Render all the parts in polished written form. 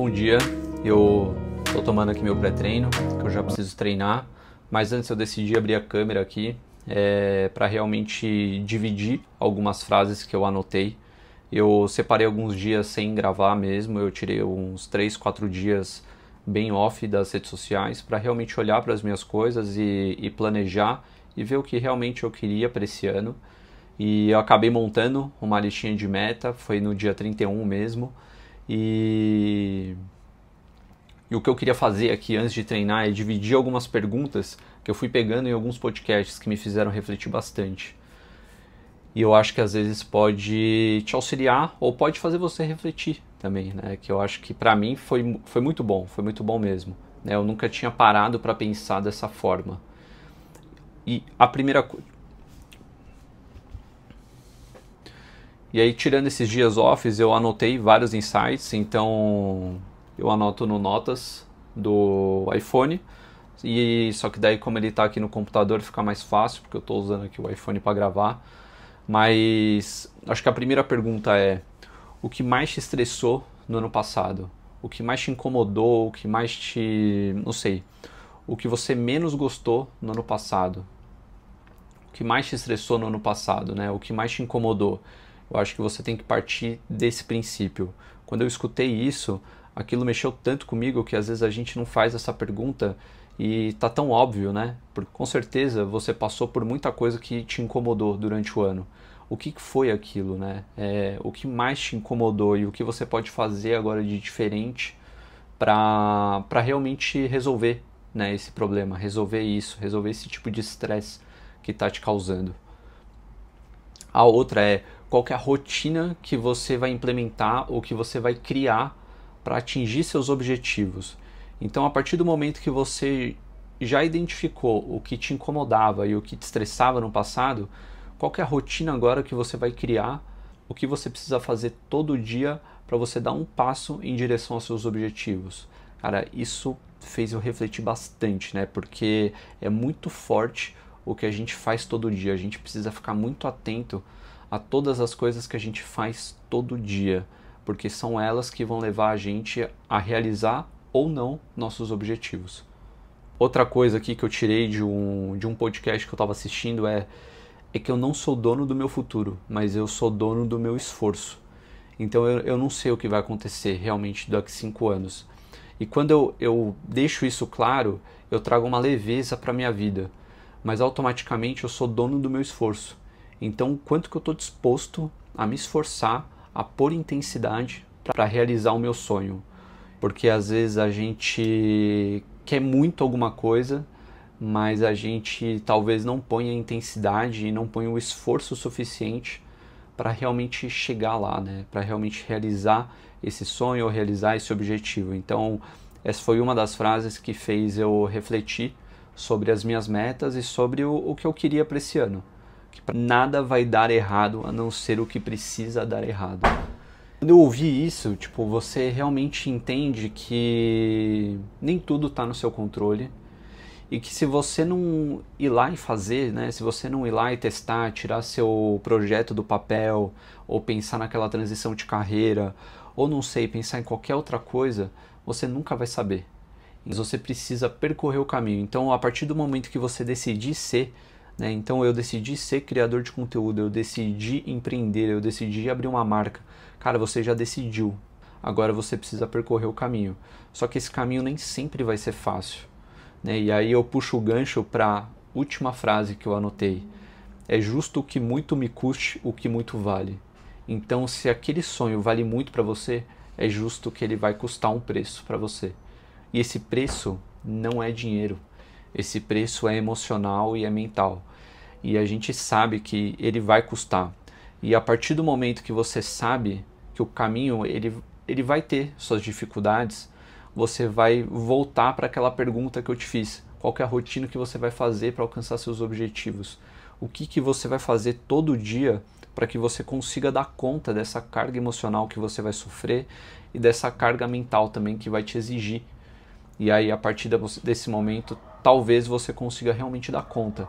Bom dia, eu tô tomando aqui meu pré-treino, que eu já preciso treinar, mas antes eu decidi abrir a câmera aqui para realmente dividir algumas frases que eu anotei. Eu separei alguns dias sem gravar mesmo, eu tirei uns 3, 4 dias bem off das redes sociais para realmente olhar para as minhas coisas e planejar e ver o que realmente eu queria para esse ano. E eu acabei montando uma listinha de meta, foi no dia 31 mesmo. E o que eu queria fazer aqui antes de treinar é dividir algumas perguntas que eu fui pegando em alguns podcasts que me fizeram refletir bastante. E eu acho que às vezes pode te auxiliar ou pode fazer você refletir também, né? Que eu acho que pra mim foi muito bom mesmo. Né? Eu nunca tinha parado para pensar dessa forma. E a primeira coisa... E aí, tirando esses dias offs, eu anotei vários insights, então eu anoto no Notas do iPhone, e só que daí como ele está aqui no computador fica mais fácil, porque eu estou usando aqui o iPhone para gravar. Mas acho que a primeira pergunta é: o que mais te estressou no ano passado? O que mais te incomodou? O que mais te... não sei. O que você menos gostou no ano passado? O que mais te estressou no ano passado, né? O que mais te incomodou? Eu acho que você tem que partir desse princípio. Quando eu escutei isso, aquilo mexeu tanto comigo que às vezes a gente não faz essa pergunta e tá tão óbvio, né? Porque com certeza você passou por muita coisa que te incomodou durante o ano. O que foi aquilo, né? O que mais te incomodou e o que você pode fazer agora de diferente para realmente resolver, né, esse problema, resolver isso, resolver esse tipo de estresse que está te causando. A outra é: qual que é a rotina que você vai implementar ou que você vai criar para atingir seus objetivos. Então, a partir do momento que você já identificou o que te incomodava e o que te estressava no passado, qual que é a rotina agora que você vai criar, o que você precisa fazer todo dia para você dar um passo em direção aos seus objetivos. Cara, isso fez eu refletir bastante, né? Porque é muito forte o que a gente faz todo dia. A gente precisa ficar muito atento a todas as coisas que a gente faz todo dia, porque são elas que vão levar a gente a realizar ou não nossos objetivos. Outra coisa aqui que eu tirei de um podcast que eu estava assistindo é que eu não sou dono do meu futuro, mas eu sou dono do meu esforço. Então eu não sei o que vai acontecer realmente daqui a 5 anos. E quando eu deixo isso claro, eu trago uma leveza para a minha vida, mas automaticamente eu sou dono do meu esforço. Então, quanto que eu estou disposto a me esforçar, a pôr intensidade para realizar o meu sonho? Porque às vezes a gente quer muito alguma coisa, mas a gente talvez não ponha a intensidade e não ponha o esforço suficiente para realmente chegar lá, né? Para realmente realizar esse sonho ou realizar esse objetivo. Então, essa foi uma das frases que fez eu refletir sobre as minhas metas e sobre o que eu queria para esse ano. Que nada vai dar errado a não ser o que precisa dar errado. Quando eu ouvi isso, tipo, você realmente entende que nem tudo está no seu controle e que se você não ir lá e fazer, né, se você não ir lá e testar, tirar seu projeto do papel ou pensar naquela transição de carreira ou não sei, pensar em qualquer outra coisa, você nunca vai saber. Mas você precisa percorrer o caminho. Então, a partir do momento que você decidir ser, né, então eu decidi ser criador de conteúdo, eu decidi empreender, eu decidi abrir uma marca. Cara, você já decidiu. Agora você precisa percorrer o caminho. Só que esse caminho nem sempre vai ser fácil, né? E aí eu puxo o gancho para a última frase que eu anotei. É justo que muito me custe o que muito vale. Então, se aquele sonho vale muito para você, é justo que ele vai custar um preço para você. E esse preço não é dinheiro. Esse preço é emocional e é mental. E a gente sabe que ele vai custar. E a partir do momento que você sabe que o caminho ele vai ter suas dificuldades, você vai voltar para aquela pergunta que eu te fiz. Qual que é a rotina que você vai fazer para alcançar seus objetivos? O que você vai fazer todo dia para que você consiga dar conta dessa carga emocional que você vai sofrer e dessa carga mental também que vai te exigir. E aí, a partir desse momento, talvez você consiga realmente dar conta.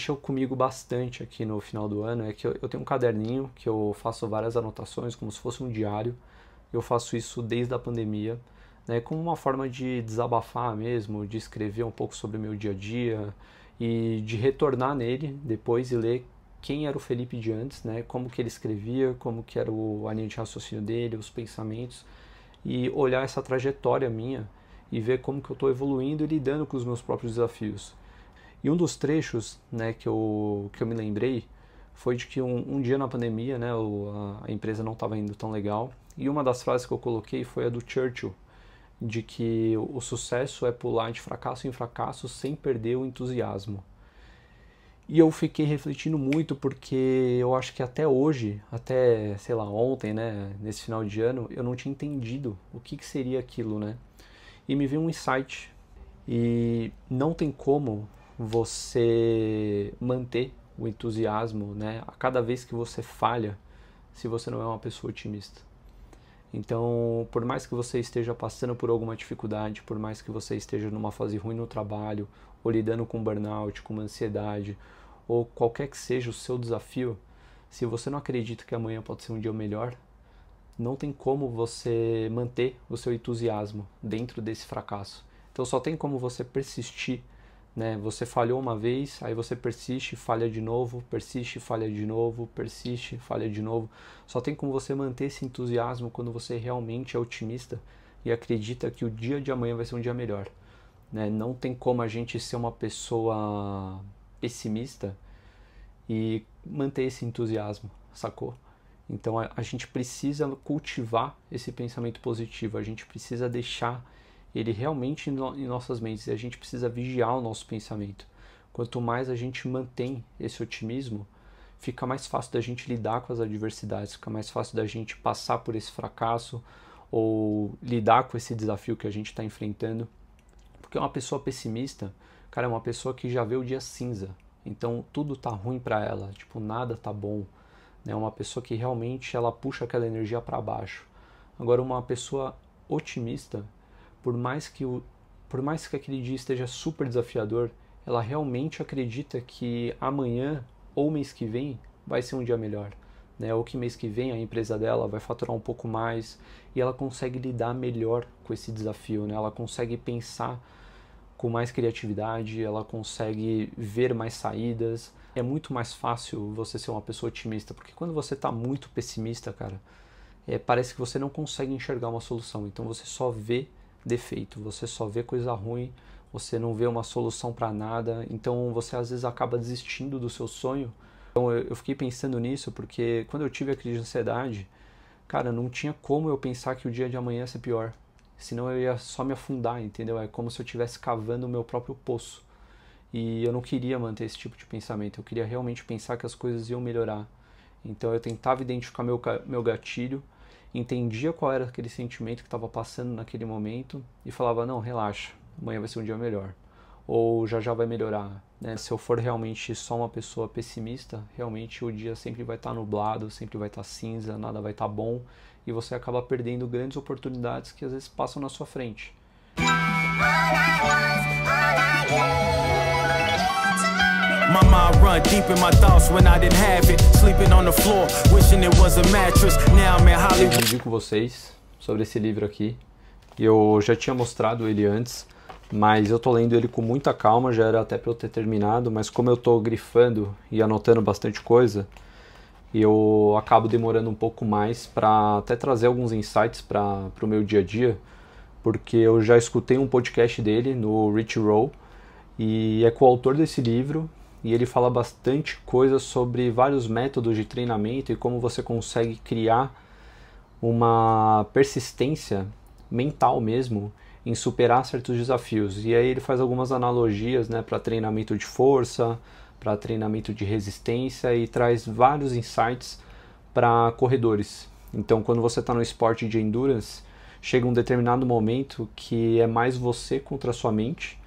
mexeu comigo bastante aqui no final do ano é que eu tenho um caderninho que eu faço várias anotações, como se fosse um diário. Eu faço isso desde a pandemia, né, como uma forma de desabafar mesmo, de escrever um pouco sobre o meu dia a dia e de retornar nele depois e ler quem era o Felipe de antes, né, como que ele escrevia, como que era a linha de raciocínio dele, os pensamentos, e olhar essa trajetória minha e ver como que eu estou evoluindo e lidando com os meus próprios desafios. E um dos trechos, né, que eu me lembrei foi de que um dia na pandemia, né, a empresa não estava indo tão legal, e uma das frases que eu coloquei foi a do Churchill, de que o sucesso é pular de fracasso em fracasso sem perder o entusiasmo. E eu fiquei refletindo muito porque eu acho que até hoje, até, sei lá, ontem, né, nesse final de ano, eu não tinha entendido o que seria aquilo, né? E me veio um insight. E não tem como você manter o entusiasmo, né, a cada vez que você falha, se você não é uma pessoa otimista. Então, por mais que você esteja passando por alguma dificuldade, por mais que você esteja numa fase ruim no trabalho, ou lidando com burnout, com uma ansiedade, ou qualquer que seja o seu desafio, se você não acredita que amanhã pode ser um dia melhor, não tem como você manter o seu entusiasmo dentro desse fracasso. Então só tem como você persistir, né? Você falhou uma vez, aí você persiste, falha de novo, persiste, falha de novo, persiste, falha de novo. Só tem como você manter esse entusiasmo quando você realmente é otimista e acredita que o dia de amanhã vai ser um dia melhor, né? Não tem como a gente ser uma pessoa pessimista e manter esse entusiasmo, sacou? Então a gente precisa cultivar esse pensamento positivo, a gente precisa deixar ele realmente em nossas mentes e a gente precisa vigiar o nosso pensamento. Quanto mais a gente mantém esse otimismo, fica mais fácil da gente lidar com as adversidades, fica mais fácil da gente passar por esse fracasso ou lidar com esse desafio que a gente está enfrentando. Porque uma pessoa pessimista, cara, é uma pessoa que já vê o dia cinza. Então tudo tá ruim para ela, tipo, nada tá bom. É uma pessoa que realmente ela puxa aquela energia para baixo. Agora uma pessoa otimista, por mais que aquele dia esteja super desafiador, ela realmente acredita que amanhã ou mês que vem vai ser um dia melhor, né? Ou que mês que vem a empresa dela vai faturar um pouco mais e ela consegue lidar melhor com esse desafio, né? Ela consegue pensar com mais criatividade, ela consegue ver mais saídas. É muito mais fácil você ser uma pessoa otimista, porque quando você está muito pessimista, cara, parece que você não consegue enxergar uma solução. Então você só vê defeito, você só vê coisa ruim, você não vê uma solução para nada. Então você às vezes acaba desistindo do seu sonho. Então eu fiquei pensando nisso porque quando eu tive a crise de ansiedade, cara, não tinha como eu pensar que o dia de amanhã ia ser pior. Senão eu ia só me afundar, entendeu? É como se eu estivesse cavando o meu próprio poço. E eu não queria manter esse tipo de pensamento. Eu queria realmente pensar que as coisas iam melhorar. Então eu tentava identificar meu gatilho, entendia qual era aquele sentimento que estava passando naquele momento e falava, não, relaxa, amanhã vai ser um dia melhor. Ou já já vai melhorar, né? Se eu for realmente só uma pessoa pessimista, realmente o dia sempre vai estar nublado, sempre vai estar cinza, nada vai estar bom. E você acaba perdendo grandes oportunidades que às vezes passam na sua frente. My mind run deep in my thoughts when I didn't have it. Sleeping on the floor, wishing it was a mattress. Now I'm in Hollywood. Eu dividir com vocês sobre esse livro aqui. Eu já tinha mostrado ele antes, mas eu tô lendo ele com muita calma, já era até para eu ter terminado, mas como eu tô grifando e anotando bastante coisa, eu acabo demorando um pouco mais para até trazer alguns insights para o meu dia a dia, porque eu já escutei um podcast dele no Rich Roll e é coautor desse livro e ele fala bastante coisa sobre vários métodos de treinamento e como você consegue criar uma persistência mental mesmo em superar certos desafios. E aí ele faz algumas analogias, né, para treinamento de força, para treinamento de resistência e traz vários insights para corredores. Então, quando você está no esporte de endurance, chega um determinado momento que é mais você contra a sua mente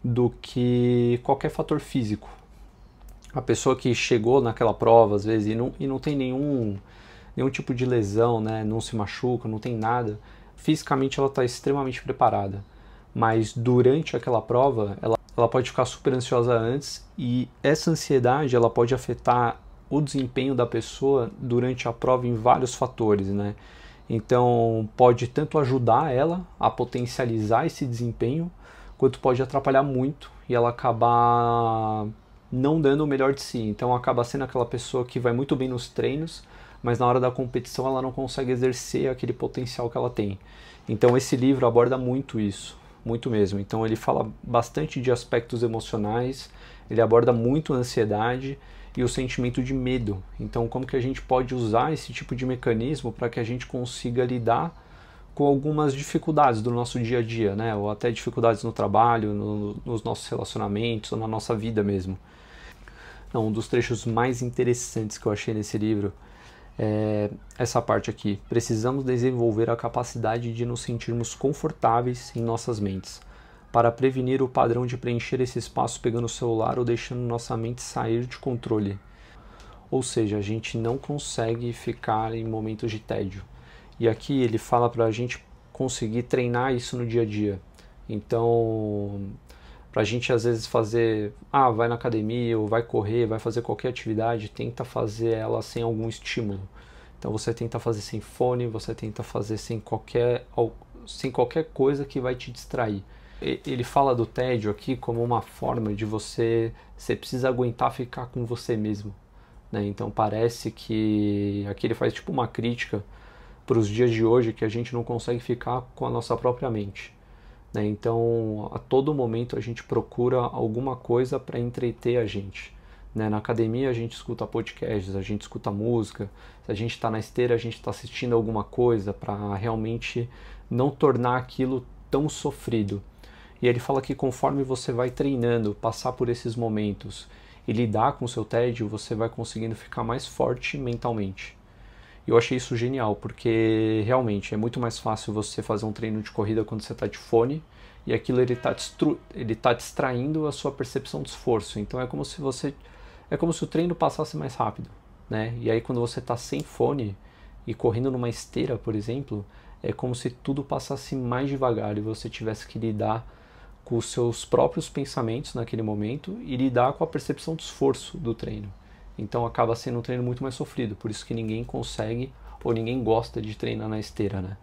do que qualquer fator físico. A pessoa que chegou naquela prova, às vezes, e não tem nenhum tipo de lesão, né, não se machuca, não tem nada, fisicamente ela está extremamente preparada. Mas durante aquela prova, ela pode ficar super ansiosa antes, e essa ansiedade ela pode afetar o desempenho da pessoa durante a prova em vários fatores, né? Então pode tanto ajudar ela a potencializar esse desempenho, quanto pode atrapalhar muito e ela acabar não dando o melhor de si. Então acaba sendo aquela pessoa que vai muito bem nos treinos, mas na hora da competição ela não consegue exercer aquele potencial que ela tem. Então esse livro aborda muito isso, muito mesmo. Então ele fala bastante de aspectos emocionais, ele aborda muito a ansiedade e o sentimento de medo. Então como que a gente pode usar esse tipo de mecanismo para que a gente consiga lidar com algumas dificuldades do nosso dia a dia, né? Ou até dificuldades no trabalho, nos nossos relacionamentos, ou na nossa vida mesmo. Não, um dos trechos mais interessantes que eu achei nesse livro é essa parte aqui. Precisamos desenvolver a capacidade de nos sentirmos confortáveis em nossas mentes, para prevenir o padrão de preencher esse espaço pegando o celular ou deixando nossa mente sair de controle. Ou seja, a gente não consegue ficar em momentos de tédio. E aqui ele fala para a gente conseguir treinar isso no dia a dia. Então, para a gente às vezes fazer, vai na academia ou vai correr, vai fazer qualquer atividade, tenta fazer ela sem algum estímulo. Então você tenta fazer sem fone, você tenta fazer sem qualquer coisa que vai te distrair. Ele fala do tédio aqui como uma forma de você precisa aguentar ficar com você mesmo, né? Então parece que aqui ele faz tipo uma crítica para os dias de hoje, que a gente não consegue ficar com a nossa própria mente, né? Então a todo momento a gente procura alguma coisa para entreter a gente, né? Na academia a gente escuta podcasts, a gente escuta música, se a gente está na esteira a gente está assistindo alguma coisa para realmente não tornar aquilo tão sofrido. E ele fala que conforme você vai treinando, passar por esses momentos e lidar com o seu tédio, você vai conseguindo ficar mais forte mentalmente. E eu achei isso genial, porque realmente é muito mais fácil você fazer um treino de corrida quando você está de fone, e aquilo ele tá distraindo a sua percepção de esforço. Então é como se o treino passasse mais rápido, né? E aí quando você está sem fone e correndo numa esteira, por exemplo, é como se tudo passasse mais devagar e você tivesse que lidar com os seus próprios pensamentos naquele momento e lidar com a percepção de esforço do treino. Então acaba sendo um treino muito mais sofrido, por isso que ninguém consegue ou ninguém gosta de treinar na esteira, né?